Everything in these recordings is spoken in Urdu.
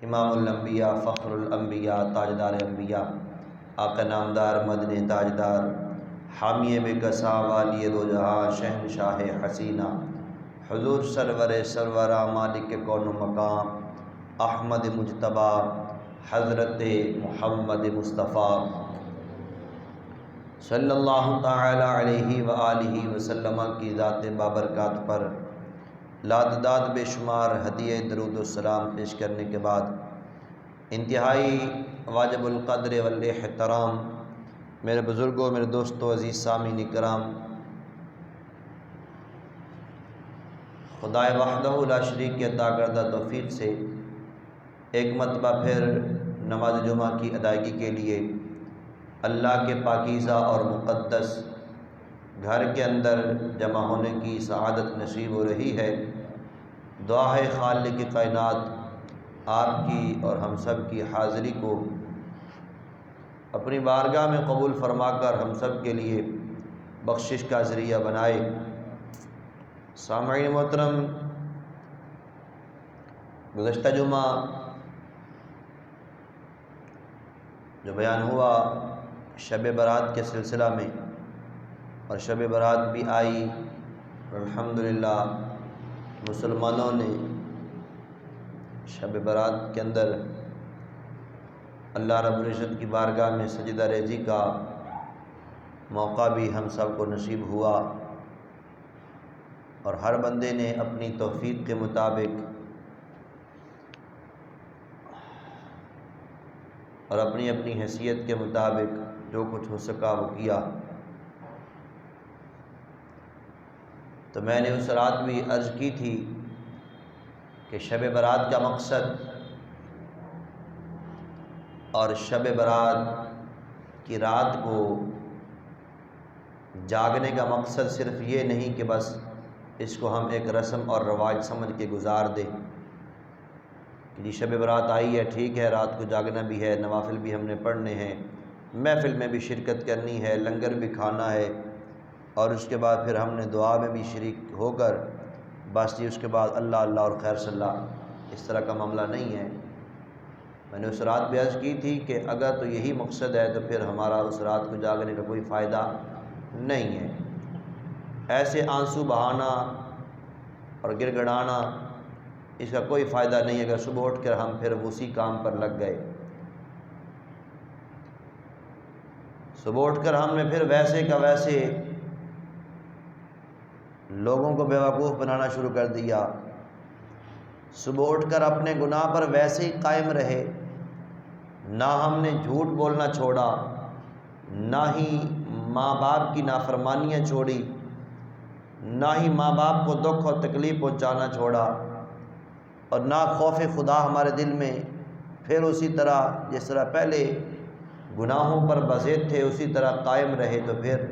امام الانبیاء فخر الانبیاء تاجدار انبیاء آقا نامدار مدنی تاجدار حامی بکسا والی دو جہاں شہنشاہ حسینہ حضور سرورہ مالک کون و مقام احمد مجتبی حضرت محمد مصطفیٰ صلی اللہ تعالی علیہ وآلہ وسلم کی ذات بابرکات پر لادداد بے شمار ہدیہ درود و سلام پیش کرنے کے بعد انتہائی واجب القدر والاحترام میرے بزرگوں، میرے دوستوں، عزیز سامعین کرام، خدائے وحدہ لا شریک کی عطا کردہ توفیق سے ایک مرتبہ پھر نماز جمعہ کی ادائیگی کے لیے اللہ کے پاکیزہ اور مقدس گھر کے اندر جمع ہونے کی سعادت نصیب ہو رہی ہے۔ دعا ہے خالق کائنات آپ کی اور ہم سب کی حاضری کو اپنی بارگاہ میں قبول فرما کر ہم سب کے لیے بخشش کا ذریعہ بنائے۔ سامعین محترم، گزشتہ جمعہ جو بیان ہوا شب برات کے سلسلہ میں، اور شب برات بھی آئی، الحمدللہ مسلمانوں نے شب برات کے اندر اللہ رب العزت کی بارگاہ میں سجدہ ریزی کا موقع بھی ہم سب کو نصیب ہوا، اور ہر بندے نے اپنی توفیق کے مطابق اور اپنی اپنی حیثیت کے مطابق جو کچھ ہو سکا وہ کیا۔ تو میں نے اس رات بھی عرض کی تھی کہ شب برات کا مقصد اور شب برات کی رات کو جاگنے کا مقصد صرف یہ نہیں کہ بس اس کو ہم ایک رسم اور رواج سمجھ کے گزار دیں کہ جی شب برات آئی ہے، ٹھیک ہے، رات کو جاگنا بھی ہے، نوافل بھی ہم نے پڑھنے ہیں، محفل میں بھی شرکت کرنی ہے، لنگر بھی کھانا ہے، اور اس کے بعد پھر ہم نے دعا میں بھی شریک ہو کر بس جی اس کے بعد اللہ اللہ اور خیر صلی اللہ، اس طرح کا معاملہ نہیں ہے۔ میں نے اس رات بھی عرض کی تھی کہ اگر تو یہی مقصد ہے تو پھر ہمارا اس رات کو جاگنے کا کوئی فائدہ نہیں ہے۔ ایسے آنسو بہانا اور گر گڑانا اس کا کوئی فائدہ نہیں ہے اگر صبح اٹھ کر ہم پھر اسی کام پر لگ گئے۔ صبح اٹھ کر ہم نے پھر ویسے کا ویسے لوگوں کو بیوقوف بنانا شروع کر دیا، صبح اٹھ کر اپنے گناہ پر ویسے ہی قائم رہے، نہ ہم نے جھوٹ بولنا چھوڑا، نہ ہی ماں باپ کی نافرمانیاں چھوڑی، نہ ہی ماں باپ کو دکھ اور تکلیف پہنچانا چھوڑا، اور نہ خوف خدا ہمارے دل میں پھر اسی طرح جس طرح پہلے گناہوں پر بزید تھے اسی طرح قائم رہے، تو پھر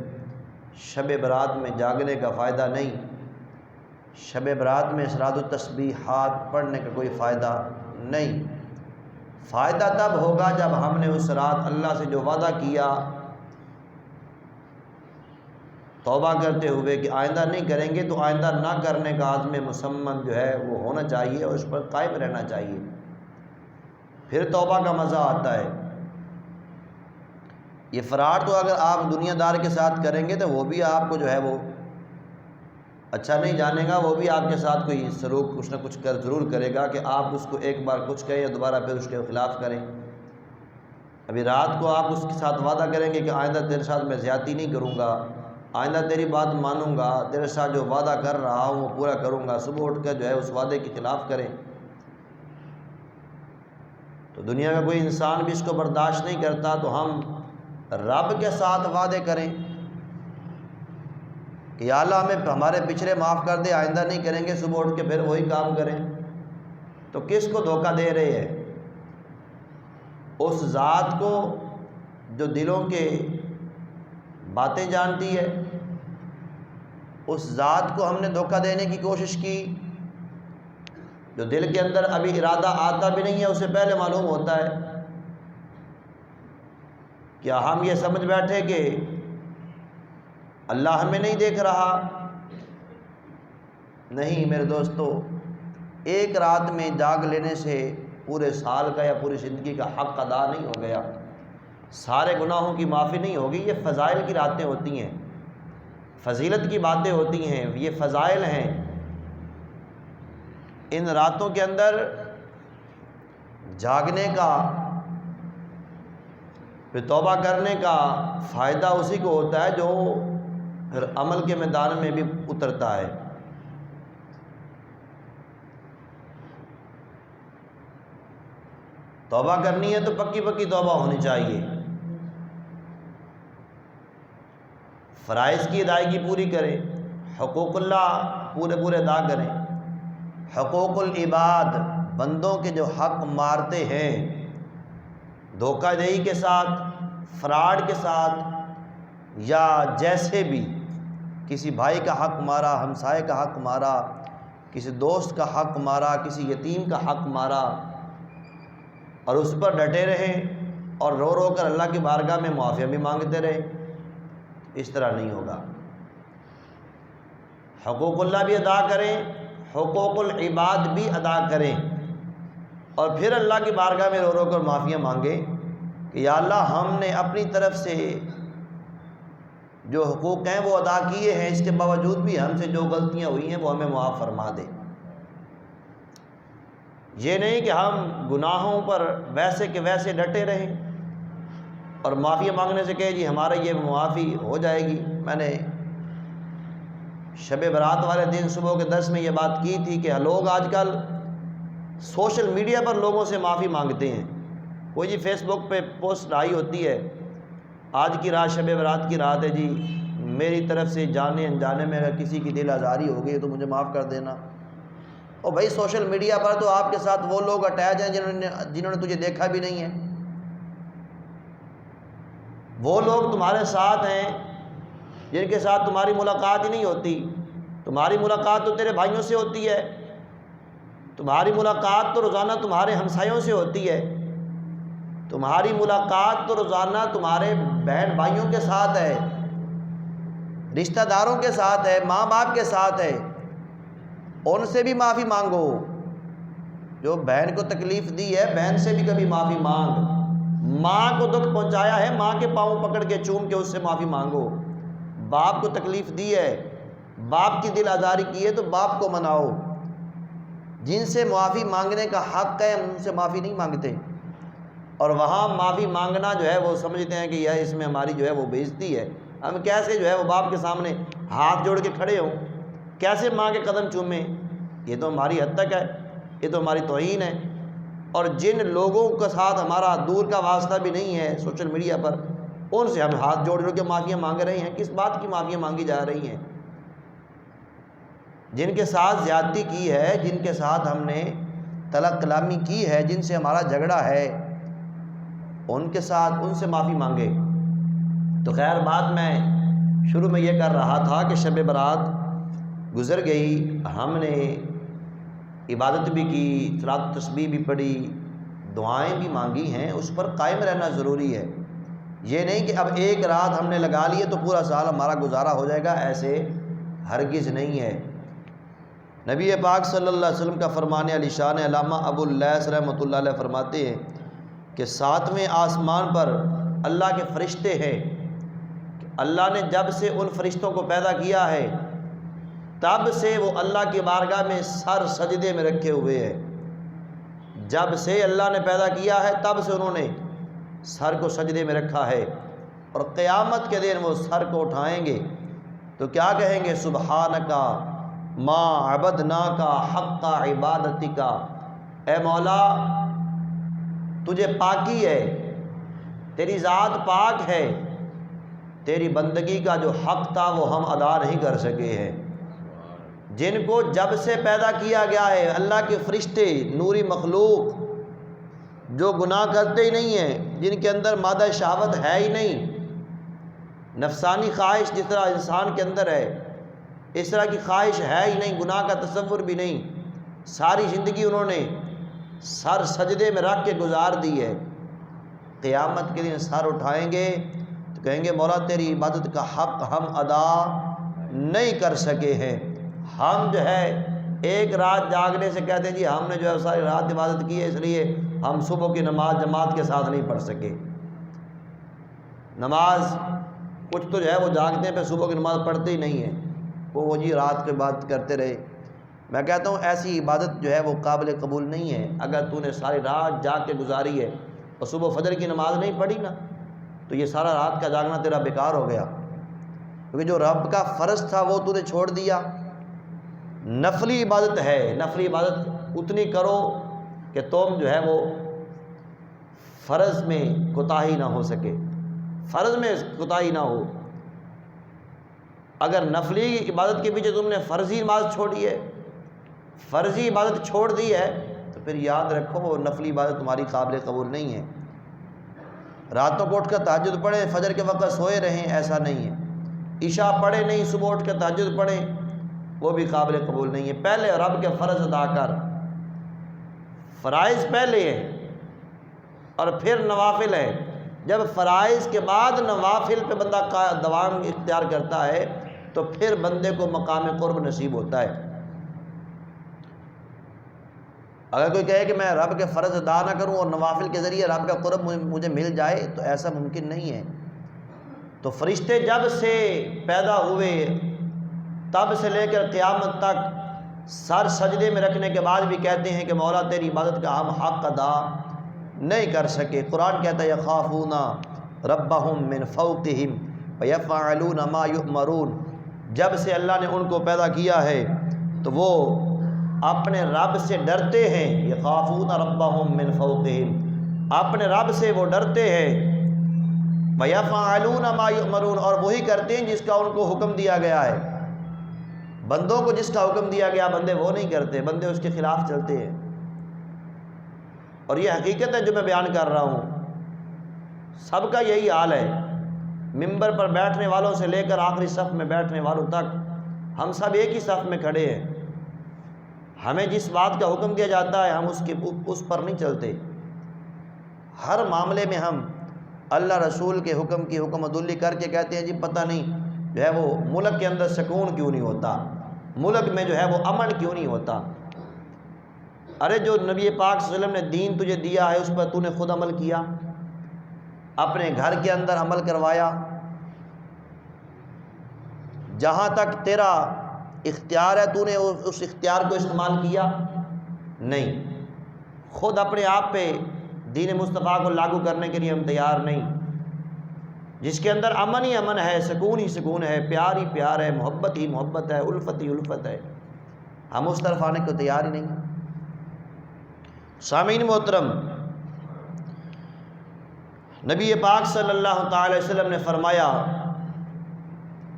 شب برات میں جاگنے کا فائدہ نہیں۔ شب برات میں اصرار التسبیحات پڑھنے کا کوئی فائدہ نہیں۔ فائدہ تب ہوگا جب ہم نے اس رات اللہ سے جو وعدہ کیا توبہ کرتے ہوئے کہ آئندہ نہیں کریں گے، تو آئندہ نہ کرنے کا عزم مصمم جو ہے وہ ہونا چاہیے اور اس پر قائم رہنا چاہیے، پھر توبہ کا مزہ آتا ہے۔ یہ فرار تو اگر آپ دنیا دار کے ساتھ کریں گے تو وہ بھی آپ کو جو ہے وہ اچھا نہیں جانے گا، وہ بھی آپ کے ساتھ کوئی سلوک کچھ نہ کچھ کر ضرور کرے گا کہ آپ اس کو ایک بار کچھ کہیں یا دوبارہ پھر اس کے خلاف کریں۔ ابھی رات کو آپ اس کے ساتھ وعدہ کریں گے کہ آئندہ تیرے ساتھ میں زیادتی نہیں کروں گا، آئندہ تیری بات مانوں گا، تیرے ساتھ جو وعدہ کر رہا ہوں وہ پورا کروں گا، صبح اٹھ کر جو ہے اس وعدے کے خلاف کریں تو دنیا کا کوئی انسان بھی اس کو برداشت نہیں کرتا۔ تو ہم رب کے ساتھ وعدے کریں کہ یا اللہ ہمیں ہمارے پچھلے معاف کر دے، آئندہ نہیں کریں گے، صبح اٹھ کے پھر وہی کام کریں، تو کس کو دھوکہ دے رہے ہیں؟ اس ذات کو جو دلوں کے باتیں جانتی ہے، اس ذات کو ہم نے دھوکہ دینے کی کوشش کی جو دل کے اندر ابھی ارادہ آتا بھی نہیں ہے، اسے پہلے معلوم ہوتا ہے۔ کیا ہم یہ سمجھ بیٹھے کہ اللہ ہمیں نہیں دیکھ رہا؟ نہیں میرے دوستو، ایک رات میں جاگ لینے سے پورے سال کا یا پوری زندگی کا حق ادا نہیں ہو گیا، سارے گناہوں کی معافی نہیں ہوگی۔ یہ فضائل کی راتیں ہوتی ہیں، فضیلت کی باتیں ہوتی ہیں، یہ فضائل ہیں۔ ان راتوں کے اندر جاگنے کا، پھر توبہ کرنے کا فائدہ اسی کو ہوتا ہے جو پھر عمل کے میدان میں بھی اترتا ہے۔ توبہ کرنی ہے تو پکی پکی توبہ ہونی چاہیے، فرائض کی ادائیگی پوری کریں، حقوق اللہ پورے ادا کریں، حقوق العباد بندوں کے جو حق مارتے ہیں دھوکہ دہی کے ساتھ، فراڈ کے ساتھ، یا جیسے بھی کسی بھائی کا حق مارا، ہمسائے کا حق مارا، کسی دوست کا حق مارا، کسی یتیم کا حق مارا، اور اس پر ڈٹے رہیں اور رو رو کر اللہ کی بارگاہ میں معافی بھی مانگتے رہے، اس طرح نہیں ہوگا۔ حقوق اللہ بھی ادا کریں، حقوق العباد بھی ادا کریں، اور پھر اللہ کی بارگاہ میں رو رو کر معافیاں مانگیں کہ یا اللہ ہم نے اپنی طرف سے جو حقوق ہیں وہ ادا کیے ہیں، اس کے باوجود بھی ہم سے جو غلطیاں ہوئی ہیں وہ ہمیں معاف فرما دے۔ یہ نہیں کہ ہم گناہوں پر ویسے کہ ویسے ڈٹے رہیں اور معافی مانگنے سے کہے جی ہمارا یہ معافی ہو جائے گی۔ میں نے شب برات والے دن صبح کے درس میں یہ بات کی تھی کہ لوگ آج کل سوشل میڈیا پر لوگوں سے معافی مانگتے ہیں۔ کوئی جی فیس بک پہ پوسٹ آئی ہوتی ہے، آج کی رات شب برات کی رات ہے جی، میری طرف سے جانے انجانے میں اگر کسی کی دل آزاری ہو گئی تو مجھے معاف کر دینا۔ اور بھائی سوشل میڈیا پر تو آپ کے ساتھ وہ لوگ اٹیچ ہیں جنہوں نے تجھے دیکھا بھی نہیں ہے، وہ لوگ تمہارے ساتھ ہیں جن کے ساتھ تمہاری ملاقات ہی نہیں ہوتی۔ تمہاری ملاقات تو تیرے بھائیوں سے ہوتی ہے، تمہاری ملاقات تو روزانہ تمہارے ہمسایوں سے ہوتی ہے، تمہاری ملاقات تو روزانہ تمہارے بہن بھائیوں کے ساتھ ہے، رشتہ داروں کے ساتھ ہے، ماں باپ کے ساتھ ہے۔ ان سے بھی معافی مانگو، جو بہن کو تکلیف دی ہے بہن سے بھی کبھی معافی مانگ، ماں کو دکھ پہنچایا ہے ماں کے پاؤں پکڑ کے چوم کے اس سے معافی مانگو، باپ کو تکلیف دی ہے، باپ کی دل آزاری کی ہے تو باپ کو مناؤ۔ جن سے معافی مانگنے کا حق ہے ہم ان سے معافی نہیں مانگتے، اور وہاں معافی مانگنا جو ہے وہ سمجھتے ہیں کہ یہ اس میں ہماری جو ہے وہ بے عزتی ہے، ہم کیسے جو ہے وہ باپ کے سامنے ہاتھ جوڑ کے کھڑے ہوں، کیسے ماں کے قدم چومیں، یہ تو ہماری حد تک ہے، یہ تو ہماری توہین ہے۔ اور جن لوگوں کے ساتھ ہمارا دور کا واسطہ بھی نہیں ہے سوشل میڈیا پر، ان سے ہم ہاتھ جوڑ جوڑ کے معافیاں مانگ رہے ہیں، کس بات کی معافیاں مانگی جا رہی ہیں؟ جن کے ساتھ زیادتی کی ہے، جن کے ساتھ ہم نے طلب کلامی کی ہے، جن سے ہمارا جھگڑا ہے، ان کے ساتھ ان سے معافی مانگے۔ تو خیر بات میں شروع میں یہ کر رہا تھا کہ شب برات گزر گئی، ہم نے عبادت بھی کی، صلاۃ و تسبیح بھی پڑھی، دعائیں بھی مانگی ہیں، اس پر قائم رہنا ضروری ہے۔ یہ نہیں کہ اب ایک رات ہم نے لگا لی ہے تو پورا سال ہمارا گزارا ہو جائے گا، ایسے ہرگز نہیں ہے۔ نبی پاک صلی اللہ علیہ وسلم کا فرمان علی شان علامہ ابو اللیث رحمۃ اللہ علیہ فرماتے ہیں کہ 7ویں آسمان پر اللہ کے فرشتے ہیں، کہ اللہ نے جب سے ان فرشتوں کو پیدا کیا ہے تب سے وہ اللہ کی بارگاہ میں سر سجدے میں رکھے ہوئے ہیں۔ جب سے اللہ نے پیدا کیا ہے تب سے انہوں نے سر کو سجدے میں رکھا ہے، اور قیامت کے دن وہ سر کو اٹھائیں گے تو کیا کہیں گے؟ سبحانکا ما عبدناکا حق عبادتکا، اے مولا تجھے پاکی ہے، تیری ذات پاک ہے، تیری بندگی کا جو حق تھا وہ ہم ادا نہیں کر سکے ہیں۔ جن کو جب سے پیدا کیا گیا ہے، اللہ کے فرشتے، نوری مخلوق جو گناہ کرتے ہی نہیں ہیں، جن کے اندر مادہ شہوت ہے ہی نہیں، نفسانی خواہش جس طرح انسان کے اندر ہے اس طرح کی خواہش ہے ہی نہیں، گناہ کا تصور بھی نہیں، ساری زندگی انہوں نے سر سجدے میں رکھ کے گزار دی ہے، قیامت کے دن سر اٹھائیں گے تو کہیں گے مولا تیری عبادت کا حق ہم ادا نہیں کر سکے ہیں، ہم جو ہے ایک رات جاگنے سے کہتے ہیں جی ہم نے جو ہے ساری رات عبادت کی ہے اس لیے ہم صبح کی نماز جماعت کے ساتھ نہیں پڑھ سکے۔ نماز کچھ تو جو ہے وہ جاگتے ہیں پہ صبح کی نماز پڑھتے ہی نہیں ہیں، وہ جی رات کے بعد کرتے رہے۔ میں کہتا ہوں ایسی عبادت جو ہے وہ قابل قبول نہیں ہے۔ اگر تو نے ساری رات جاگ کے گزاری ہے اور صبح فجر کی نماز نہیں پڑھی نا تو یہ سارا رات کا جاگنا تیرا بیکار ہو گیا، کیونکہ جو رب کا فرض تھا وہ تو نے چھوڑ دیا۔ نفلی عبادت ہے، نفلی عبادت اتنی کرو کہ تم جو ہے وہ فرض میں کوتاہی نہ ہو سکے، فرض میں کوتاہی نہ ہو۔ اگر نفلی عبادت کے پیچھے تم نے فرضی نماز چھوڑی ہے، فرضی عبادت چھوڑ دی ہے، تو پھر یاد رکھو وہ نفلی عبادت تمہاری قابل قبول نہیں ہے۔ راتوں کو اٹھ کر تہجد پڑھیں، فجر کے وقت سوئے رہیں، ایسا نہیں ہے۔ عشاء پڑھے نہیں، صبح اٹھ کر تہجد پڑھیں، وہ بھی قابل قبول نہیں ہے۔ پہلے رب کے فرض ادا کر، فرائض پہلے ہیں اور پھر نوافل ہے۔ جب فرائض کے بعد نوافل پہ بندہ دوام اختیار کرتا ہے تو پھر بندے کو مقام قرب نصیب ہوتا ہے۔ اگر کوئی کہے کہ میں رب کے فرض ادا نہ کروں اور نوافل کے ذریعے رب کا قرب مجھے مل جائے تو ایسا ممکن نہیں ہے۔ تو فرشتے جب سے پیدا ہوئے تب سے لے کر قیامت تک سر سجدے میں رکھنے کے بعد بھی کہتے ہیں کہ مولا تیری عبادت کا ہم حق ادا نہیں کر سکے۔ قرآن کہتا ہے یخافون ربہم من فوقہم ویفعلون ما یؤمرون۔ جب سے اللہ نے ان کو پیدا کیا ہے تو وہ اپنے رب سے ڈرتے ہیں، یخافون ربہم من فوقہم، اپنے رب سے وہ ڈرتے ہیں، ویفعلون ما یؤمرون، اور وہی کرتے ہیں جس کا ان کو حکم دیا گیا ہے۔ بندوں کو جس کا حکم دیا گیا بندے وہ نہیں کرتے، بندے اس کے خلاف چلتے ہیں۔ اور یہ حقیقت ہے جو میں بیان کر رہا ہوں، سب کا یہی حال ہے۔ ممبر پر بیٹھنے والوں سے لے کر آخری صف میں بیٹھنے والوں تک ہم سب ایک ہی صف میں کھڑے ہیں۔ ہمیں جس بات کا حکم دیا جاتا ہے ہم اس پر نہیں چلتے۔ ہر معاملے میں ہم اللہ رسول کے حکم کی حکم عدولی کر کے کہتے ہیں جی پتہ نہیں جو ہے وہ ملک کے اندر سکون کیوں نہیں ہوتا، ملک میں جو ہے وہ امن کیوں نہیں ہوتا۔ ارے جو نبی پاک صلی اللہ علیہ وسلم نے دین تجھے دیا ہے اس پر تو نے خود عمل کیا، اپنے گھر کے اندر عمل کروایا، جہاں تک تیرا اختیار ہے تو نے اس اختیار کو استعمال کیا نہیں۔ خود اپنے آپ پہ دین مصطفیٰ کو لاگو کرنے کے لیے ہم تیار نہیں۔ جس کے اندر امن ہی امن ہے، سکون ہی سکون ہے، پیار ہی پیار ہے، محبت ہی محبت ہے، الفت ہی الفت ہے، ہم اس طرف آنے کو تیار ہی نہیں۔ سامعین محترم، نبی پاک صلی اللہ تعالی وسلم نے فرمایا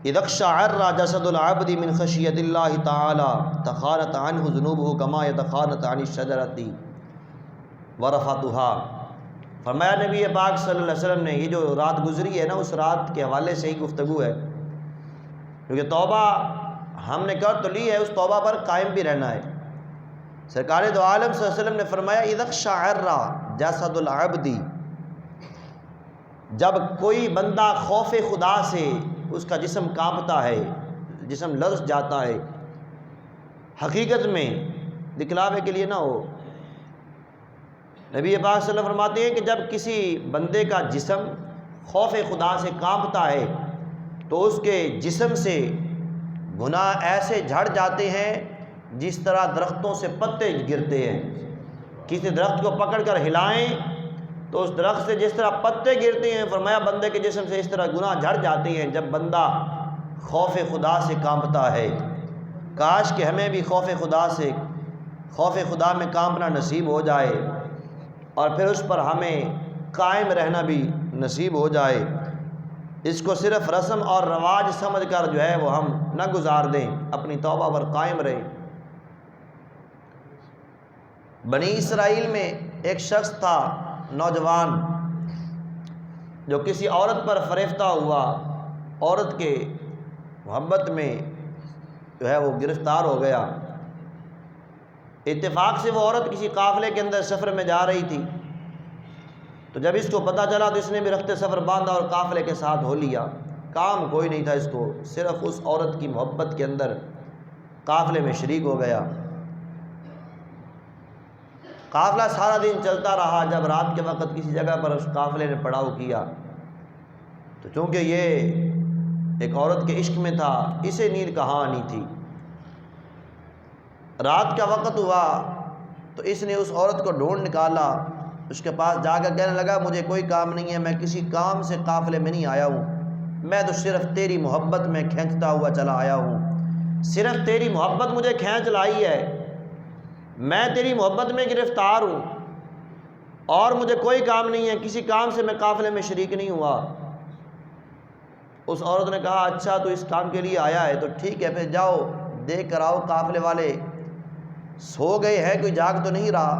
اذا اقشعر جسد العبد من خشیۃ اللہ تعالی تخانت عنہ ذنوبہ کما یتخانت عن الشجرۃ ورفتھا۔ فرمایا نبی پاک صلی اللہ علیہ وسلم نے یہ جو رات گزری ہے نا اس رات کے حوالے سے ہی گفتگو ہے، کیونکہ توبہ ہم نے کر تو لی ہے، اس توبہ پر قائم بھی رہنا ہے۔ سرکار دو عالم صلی اللہ علیہ وسلم نے فرمایا اذا اقشعر جسد العبد، جب کوئی بندہ خوف خدا سے اس کا جسم کانپتا ہے، جسم لرز جاتا ہے، حقیقت میں دکھلاوے کے لیے نہ ہو۔ نبی پاک صلی اللہ علیہ وسلم فرماتے ہیں کہ جب کسی بندے کا جسم خوف خدا سے کانپتا ہے تو اس کے جسم سے گناہ ایسے جھڑ جاتے ہیں جس طرح درختوں سے پتے گرتے ہیں۔ کسی درخت کو پکڑ کر ہلائیں تو اس درخت سے جس طرح پتے گرتے ہیں، فرمایا بندے کے جسم سے اس طرح گناہ جھڑ جاتے ہیں جب بندہ خوف خدا سے کانپتا ہے۔ کاش کہ ہمیں بھی خوف خدا میں کانپنا نصیب ہو جائے اور پھر اس پر ہمیں قائم رہنا بھی نصیب ہو جائے۔ اس کو صرف رسم اور رواج سمجھ کر جو ہے وہ ہم نہ گزار دیں، اپنی توبہ پر قائم رہیں۔ بنی اسرائیل میں ایک شخص تھا نوجوان جو کسی عورت پر فریفتہ ہوا، عورت کے محبت میں جو ہے وہ گرفتار ہو گیا۔ اتفاق سے وہ عورت کسی قافلے کے اندر سفر میں جا رہی تھی، تو جب اس کو پتہ چلا تو اس نے بھی رخت سفر باندھا اور قافلے کے ساتھ ہو لیا۔ کام کوئی نہیں تھا اس کو، صرف اس عورت کی محبت کے اندر قافلے میں شریک ہو گیا۔ قافلہ سارا دن چلتا رہا. جب رات کے وقت کسی جگہ پر اس قافلے نے پڑاؤ کیا تو چونکہ یہ ایک عورت کے عشق میں تھا، اسے نیند کہاں آنی تھی. رات کا وقت ہوا تو اس نے اس عورت کو ڈھونڈ نکالا، اس کے پاس جا کر کہنے لگا مجھے کوئی کام نہیں ہے، میں کسی کام سے قافلے میں نہیں آیا ہوں، میں تو صرف تیری محبت میں کھینچتا ہوا چلا آیا ہوں، صرف تیری محبت مجھے کھینچ لائی ہے، میں تیری محبت میں گرفتار ہوں اور مجھے کوئی کام نہیں ہے، کسی کام سے میں قافلے میں شریک نہیں ہوا. اس عورت نے کہا اچھا تو اس کام کے لیے آیا ہے تو ٹھیک ہے، پھر جاؤ دیکھ کر آؤ قافلے والے سو گئے ہیں، کوئی جاگ تو نہیں رہا.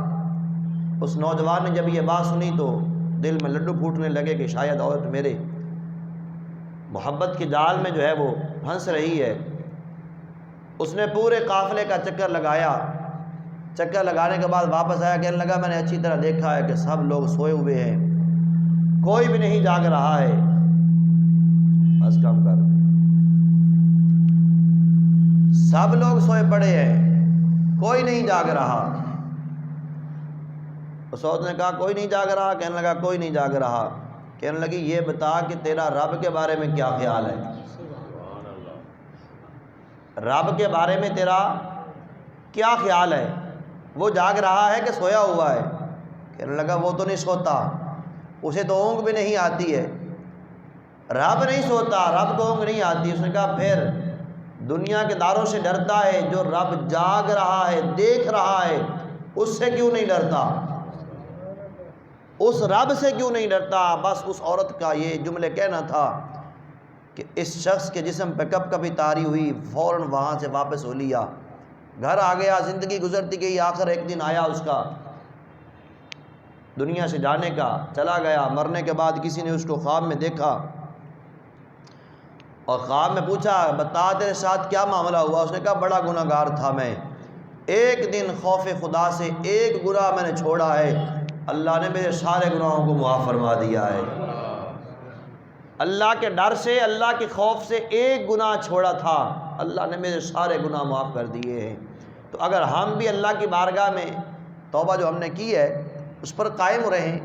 اس نوجوان نے جب یہ بات سنی تو دل میں لڈو پھوٹنے لگے کہ شاید عورت میرے محبت کے جال میں جو ہے وہ پھنس رہی ہے. اس نے پورے قافلے کا چکر لگایا، چکر لگانے کے بعد واپس آیا، کہنے لگا میں نے اچھی طرح دیکھا ہے کہ سب لوگ سوئے ہوئے ہیں، کوئی بھی نہیں جاگ رہا ہے. بس کام کر، سب لوگ سوئے پڑے ہیں، کوئی نہیں جاگ رہا. اس عورت نے کہا کوئی نہیں جاگ رہا؟ کہنے لگا کوئی نہیں جاگ رہا. کہنے لگی یہ بتا کہ تیرا رب کے بارے میں کیا خیال ہے؟ رب کے بارے میں تیرا کیا خیال ہے؟ وہ جاگ رہا ہے کہ سویا ہوا ہے؟ کہنے لگا وہ تو نہیں سوتا، اسے تو اونگ بھی نہیں آتی ہے. رب نہیں سوتا، رب کو اونگ نہیں آتی. اس نے کہا پھر دنیا کے داروں سے ڈرتا ہے، جو رب جاگ رہا ہے دیکھ رہا ہے اس سے کیوں نہیں ڈرتا؟ اس رب سے کیوں نہیں ڈرتا؟ بس اس عورت کا یہ جملے کہنا تھا کہ اس شخص کے جسم پہ کب کبھی طاری ہوئی، فوراً وہاں سے واپس ہو لیا، گھر آ گیا. زندگی گزرتی گئی، آخر ایک دن آیا اس کا دنیا سے جانے کا، چلا گیا. مرنے کے بعد کسی نے اس کو خواب میں دیکھا اور خواب میں پوچھا بتا تیرے ساتھ کیا معاملہ ہوا؟ اس نے کہا بڑا گناہ گار تھا میں، ایک دن خوف خدا سے ایک گناہ میں نے چھوڑا ہے، اللہ نے میرے سارے گناہوں کو معاف فرما دیا ہے. اللہ کے ڈر سے، اللہ کے خوف سے ایک گناہ چھوڑا تھا، اللہ نے میرے سارے گناہ معاف کر دیے ہیں. تو اگر ہم بھی اللہ کی بارگاہ میں توبہ جو ہم نے کی ہے اس پر قائم رہیں،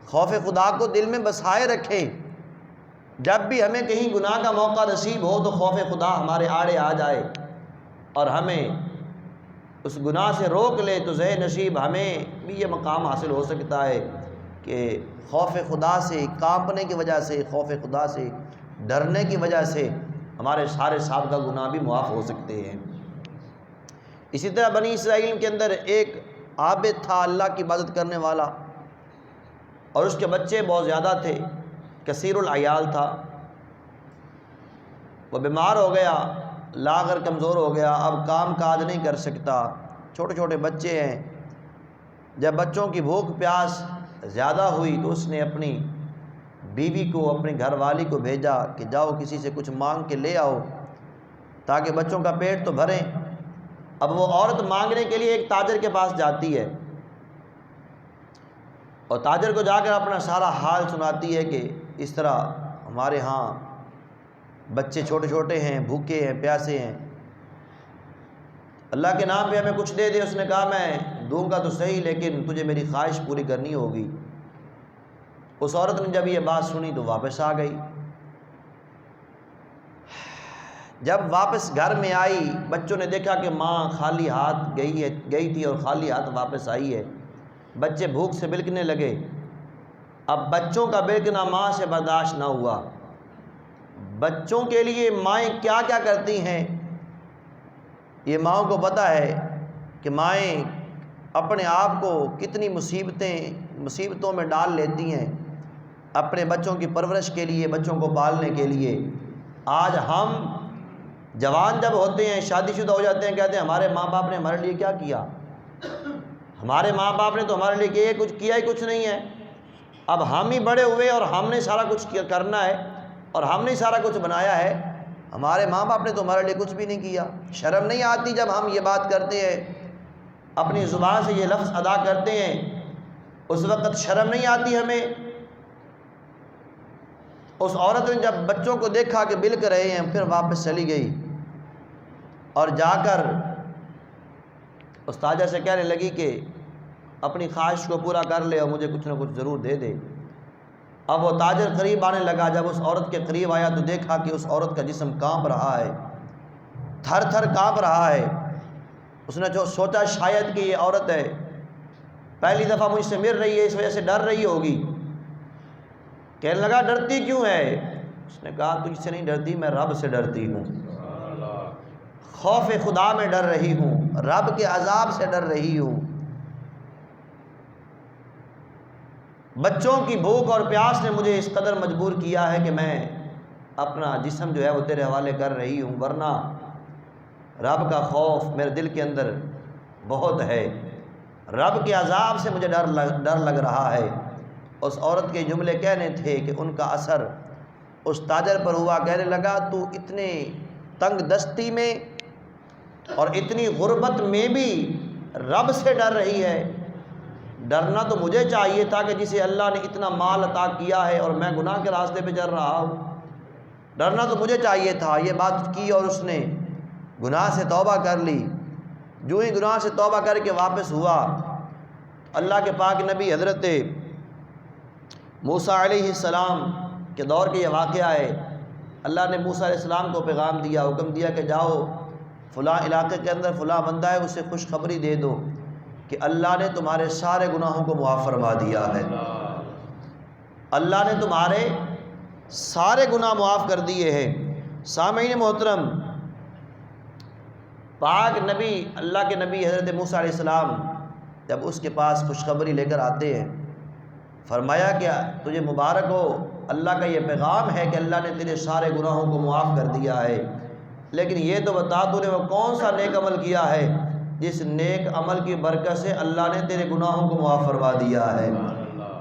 خوف خدا کو دل میں بسائے رکھیں، جب بھی ہمیں کہیں گناہ کا موقع نصیب ہو تو خوف خدا ہمارے آڑے آ جائے اور ہمیں اس گناہ سے روک لے، تو زہ نصیب ہمیں بھی یہ مقام حاصل ہو سکتا ہے کہ خوف خدا سے کانپنے کی وجہ سے، خوف خدا سے ڈرنے کی وجہ سے ہمارے سارے سابقہ گناہ بھی معاف ہو سکتے ہیں. اسی طرح بنی اسرائیل کے اندر ایک عابد تھا، اللہ کی عبادت کرنے والا، اور اس کے بچے بہت زیادہ تھے، کثیر العیال تھا. وہ بیمار ہو گیا، لاغر کمزور ہو گیا، اب کام کاج نہیں کر سکتا، چھوٹے چھوٹے بچے ہیں. جب بچوں کی بھوک پیاس زیادہ ہوئی تو اس نے اپنی بیوی کو، اپنی گھر والی کو بھیجا کہ جاؤ کسی سے کچھ مانگ کے لے آؤ تاکہ بچوں کا پیٹ تو بھریں. اب وہ عورت مانگنے کے لیے ایک تاجر کے پاس جاتی ہے اور تاجر کو جا کر اپنا سارا حال سناتی ہے کہ اس طرح ہمارے ہاں بچے چھوٹے چھوٹے ہیں، بھوکے ہیں، پیاسے ہیں، اللہ کے نام پہ ہمیں کچھ دے دے. اس نے کہا میں دوں گا تو صحیح لیکن تجھے میری خواہش پوری کرنی ہوگی. اس عورت نے جب یہ بات سنی تو واپس آ گئی. جب واپس گھر میں آئی، بچوں نے دیکھا کہ ماں خالی ہاتھ گئی تھی اور خالی ہاتھ واپس آئی ہے. بچے بھوک سے بلکنے لگے. اب بچوں کا بلکنا ماں سے برداشت نہ ہوا. بچوں کے لیے مائیں کیا کیا کرتی ہیں یہ ماؤں کو پتہ ہے کہ مائیں اپنے آپ کو کتنی مصیبتوں میں ڈال لیتی ہیں اپنے بچوں کی پرورش کے لیے، بچوں کو پالنے کے لیے. آج ہم جوان جب ہوتے ہیں، شادی شدہ ہو جاتے ہیں، کہتے ہیں ہمارے ماں باپ نے ہمارے لیے کیا کیا؟ ہمارے ماں باپ نے تو ہمارے لیے کیا ہی کچھ نہیں ہے. اب ہم ہی بڑے ہوئے اور ہم نے سارا کچھ کرنا ہے اور ہم نے سارا کچھ بنایا ہے، ہمارے ماں باپ نے تو ہمارے لیے کچھ بھی نہیں کیا. شرم نہیں آتی جب ہم یہ بات کرتے ہیں، اپنی زبان سے یہ لفظ ادا کرتے ہیں، اس وقت شرم نہیں آتی ہمیں؟ اس عورت نے جب بچوں کو دیکھا کہ بلک رہے ہیں پھر واپس چلی گئی اور جا کر اس تاجر سے کہنے لگی کہ اپنی خواہش کو پورا کر لے اور مجھے کچھ نہ کچھ ضرور دے دے۔ اب وہ تاجر قریب آنے لگا، جب اس عورت کے قریب آیا تو دیکھا کہ اس عورت کا جسم کانپ رہا ہے، تھر تھر کانپ رہا ہے۔ اس نے جو سوچا شاید کہ یہ عورت ہے، پہلی دفعہ مجھ سے مل رہی ہے، اس وجہ سے ڈر رہی ہوگی۔ کہنے لگا ڈرتی کیوں ہے؟ اس نے کہا تجھ سے نہیں ڈرتی، میں رب سے ڈرتی ہوں، خوف خدا میں ڈر رہی ہوں، رب کے عذاب سے ڈر رہی ہوں۔ بچوں کی بھوک اور پیاس نے مجھے اس قدر مجبور کیا ہے کہ میں اپنا جسم جو ہے وہ تیرے حوالے کر رہی ہوں، ورنہ رب کا خوف میرے دل کے اندر بہت ہے، رب کے عذاب سے مجھے ڈر لگ رہا ہے۔ اس عورت کے جملے کہنے تھے کہ ان کا اثر اس تاجر پر ہوا۔ کہنے لگا تو اتنے تنگ دستی میں اور اتنی غربت میں بھی رب سے ڈر رہی ہے؟ ڈرنا تو مجھے چاہیے تھا کہ جسے اللہ نے اتنا مال عطا کیا ہے اور میں گناہ کے راستے پہ چل رہا ہوں، ڈرنا تو مجھے چاہیے تھا۔ یہ بات کی اور اس نے گناہ سے توبہ کر لی۔ جو ہی گناہ سے توبہ کر کے واپس ہوا، اللہ کے پاک نبی حضرت موسیٰ علیہ السلام کے دور کے یہ واقعہ ہے۔ اللہ نے موسیٰ علیہ السلام کو پیغام دیا، حکم دیا کہ جاؤ فلاں علاقے کے اندر فلاں بندہ ہے، اسے خوشخبری دے دو کہ اللہ نے تمہارے سارے گناہوں کو معاف فرما دیا ہے، اللہ نے تمہارے سارے گناہ معاف کر دیے ہیں۔ سامعین محترم، پاک نبی، اللہ کے نبی حضرت موسیٰ علیہ السلام جب اس کے پاس خوشخبری لے کر آتے ہیں، فرمایا کہ تجھے مبارک ہو، اللہ کا یہ پیغام ہے کہ اللہ نے تیرے سارے گناہوں کو معاف کر دیا ہے، لیکن یہ تو بتا تو نے وہ کون سا نیک عمل کیا ہے جس نیک عمل کی برکت سے اللہ نے تیرے گناہوں کو معاف فرما دیا ہے۔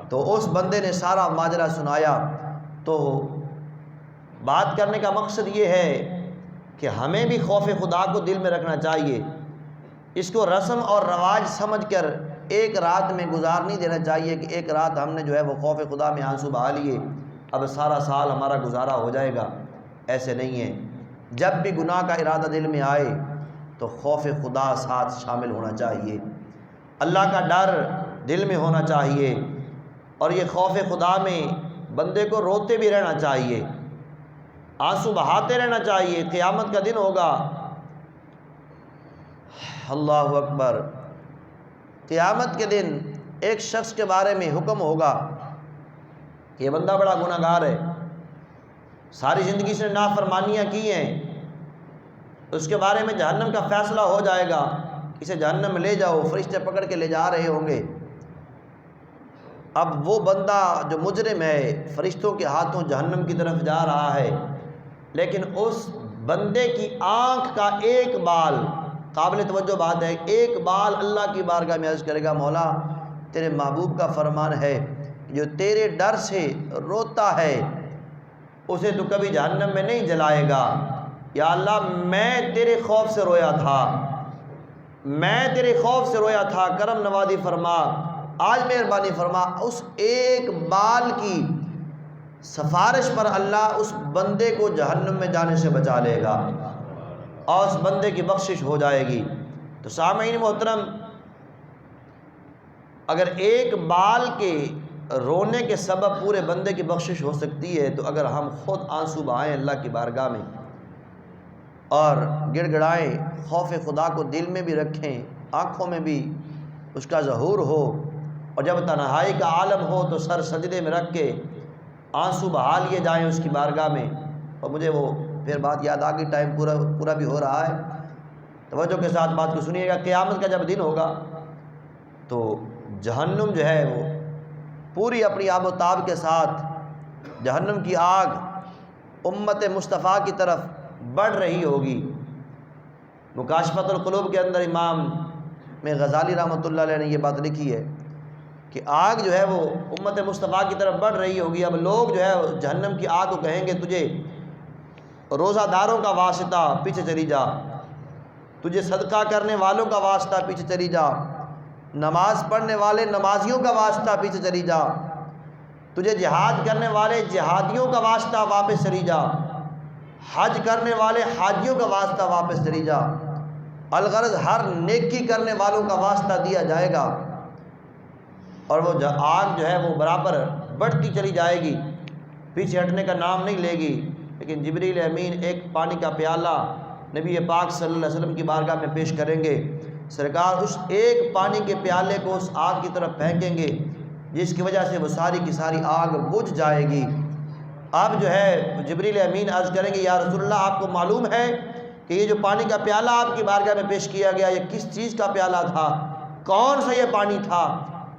تو اس بندے نے سارا ماجرا سنایا۔ تو بات کرنے کا مقصد یہ ہے کہ ہمیں بھی خوف خدا کو دل میں رکھنا چاہیے، اس کو رسم اور رواج سمجھ کر ایک رات میں گزار نہیں دینا چاہیے کہ ایک رات ہم نے جو ہے وہ خوف خدا میں آنسو بہا لیے، اب سارا سال ہمارا گزارا ہو جائے گا۔ ایسے نہیں ہے، جب بھی گناہ کا ارادہ دل میں آئے تو خوف خدا ساتھ شامل ہونا چاہیے، اللہ کا ڈر دل میں ہونا چاہیے، اور یہ خوف خدا میں بندے کو روتے بھی رہنا چاہیے، آنسو بہاتے رہنا چاہیے۔ قیامت کا دن ہوگا، اللہ اکبر، قیامت کے دن ایک شخص کے بارے میں حکم ہوگا کہ یہ بندہ بڑا گناہ گار ہے، ساری زندگی سے نافرمانیاں کی ہیں، اس کے بارے میں جہنم کا فیصلہ ہو جائے گا، اسے جہنم میں لے جاؤ، فرشتے پکڑ کے لے جا رہے ہوں گے۔ اب وہ بندہ جو مجرم ہے فرشتوں کے ہاتھوں جہنم کی طرف جا رہا ہے، لیکن اس بندے کی آنکھ کا ایک بال، قابل توجہ بات ہے، ایک بال اللہ کی بارگاہ میں عرض کرے گا مولا تیرے محبوب کا فرمان ہے جو تیرے ڈر سے روتا ہے اسے تو کبھی جہنم میں نہیں جلائے گا، یا اللہ میں تیرے خوف سے رویا تھا، میں تیرے خوف سے رویا تھا، کرم نوازی فرما، آج مہربانی فرما۔ اس ایک بال کی سفارش پر اللہ اس بندے کو جہنم میں جانے سے بچا لے گا اور اس بندے کی بخشش ہو جائے گی۔ تو سامعین محترم، اگر ایک بال کے رونے کے سبب پورے بندے کی بخشش ہو سکتی ہے، تو اگر ہم خود آنسو بہائیں اللہ کی بارگاہ میں اور گڑ گڑائیں، خوف خدا کو دل میں بھی رکھیں، آنکھوں میں بھی اس کا ظہور ہو، اور جب تنہائی کا عالم ہو تو سر سجدے میں رکھ کے آنسو بہا لیے جائیں اس کی بارگاہ میں۔ اور مجھے وہ پھر بات یاد آ گئی، ٹائم پورا بھی ہو رہا ہے، توجہ کے ساتھ بات کو سنیے گا۔ قیامت کا جب دن ہوگا تو جہنم جو ہے وہ پوری اپنی آب و تاب کے ساتھ، جہنم کی آگ امت مصطفیٰ کی طرف بڑھ رہی ہوگی۔ مکاشفۃ القلوب کے اندر امام میں غزالی رحمۃ اللہ علیہ نے یہ بات لکھی ہے کہ آگ جو ہے وہ امت مصطفیٰ کی طرف بڑھ رہی ہوگی۔ اب لوگ جو ہے جہنم کی آگ کو کہیں گے تجھے روزہ داروں کا واسطہ، پیچھے چلی جا، تجھے صدقہ کرنے والوں کا واسطہ، پیچھے چلی جا، نماز پڑھنے والے نمازیوں کا واسطہ، پیچھے چلی جا، تجھے جہاد کرنے والے جہادیوں کا واسطہ، واپس چلی جا، حج کرنے والے حاجیوں کا واسطہ، واپس چلی جا، الغرض ہر نیکی کرنے والوں کا واسطہ دیا جائے گا۔ اور وہ آگ جو ہے وہ برابر بڑھتی چلی جائے گی، پیچھے ہٹنے کا نام نہیں لے گی۔ لیکن جبریل امین ایک پانی کا پیالہ نبی پاک صلی اللہ علیہ وسلم کی بارگاہ میں پیش کریں گے، سرکار اس ایک پانی کے پیالے کو اس آگ کی طرف پھینکیں گے، جس کی وجہ سے وہ ساری کی ساری آگ بجھ جائے گی۔ اب جو ہے جبریل امین عرض کریں گے یا رسول اللہ آپ کو معلوم ہے کہ یہ جو پانی کا پیالہ آپ کی بارگاہ میں پیش کیا گیا یہ کس چیز کا پیالہ تھا، کون سا یہ پانی تھا؟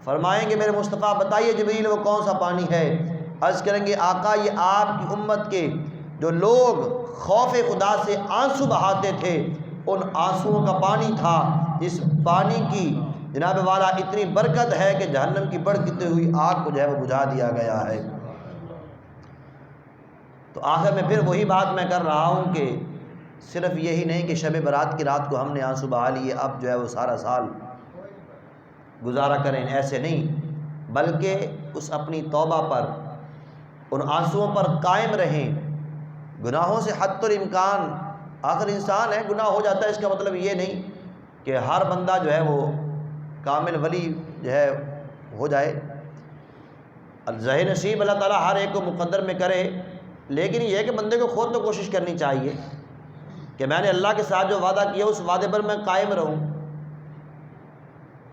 فرمائیں گے میرے مصطفیٰ بتائیے جبریل وہ کون سا پانی ہے؟ عرض کریں گے آقا یہ آپ کی امت کے جو لوگ خوف خدا سے آنسو بہاتے تھے ان آنسوؤں کا پانی تھا، جس پانی کی جناب والا اتنی برکت ہے کہ جہنم کی بڑھتی ہوئی آگ کو جو ہے وہ بجھا دیا گیا ہے۔ تو آخر میں پھر وہی بات میں کر رہا ہوں کہ صرف یہی نہیں کہ شب برات کی رات کو ہم نے آنسو بہا لیے اب جو ہے وہ سارا سال گزارا کریں، ایسے نہیں، بلکہ اس اپنی توبہ پر ان آنسوؤں پر قائم رہیں، گناہوں سے حد الامکان، آخر انسان ہے گناہ ہو جاتا ہے، اس کا مطلب یہ نہیں کہ ہر بندہ جو ہے وہ کامل ولی جو ہے ہو جائے، ظاہر نصیب اللہ تعالیٰ ہر ایک کو مقدر میں کرے، لیکن یہ ہے کہ بندے کو خود تو کوشش کرنی چاہیے کہ میں نے اللہ کے ساتھ جو وعدہ کیا اس وعدے پر میں قائم رہوں۔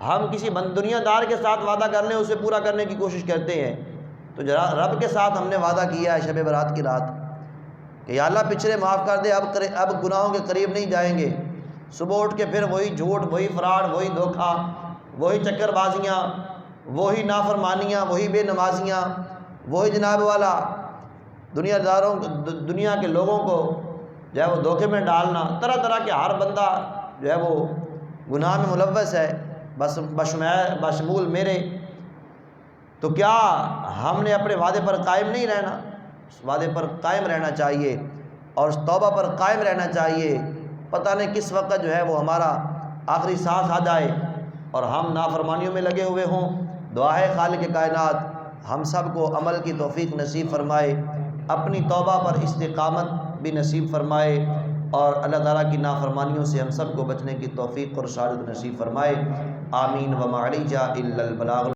ہم کسی دنیا دار کے ساتھ وعدہ کر لیں اسے پورا کرنے کی کوشش کرتے ہیں، تو رب کے ساتھ ہم نے وعدہ کیا ہے شب برات کی رات کہ یا اللہ پچھلے معاف کر دے، اب گناہوں کے قریب نہیں جائیں گے۔ صبح اٹھ کے پھر وہی جھوٹ، وہی فراڈ، وہی دھوکہ، وہی چکر بازیاں، وہی نافرمانیاں، وہی بے نمازیاں، وہی جناب والا دنیا کے لوگوں کو جو ہے وہ دھوکے میں ڈالنا، طرح طرح کے ہر بندہ جو ہے وہ گناہ میں ملوث ہے، بس بشمول میرے۔ تو کیا ہم نے اپنے وعدے پر قائم نہیں رہنا؟ اس وعدے پر قائم رہنا چاہیے اور اس توبہ پر قائم رہنا چاہیے۔ پتہ نہیں کس وقت جو ہے وہ ہمارا آخری سانس آ جائے اور ہم نافرمانیوں میں لگے ہوئے ہوں۔ دعا ہے خالق کائنات ہم سب کو عمل کی توفیق نصیب فرمائے، اپنی توبہ پر استقامت بھی نصیب فرمائے، اور اللہ تعالیٰ کی نافرمانیوں سے ہم سب کو بچنے کی توفیق اور سعادت نصیب فرمائے۔ آمین۔ وما علینا الا البلاغ۔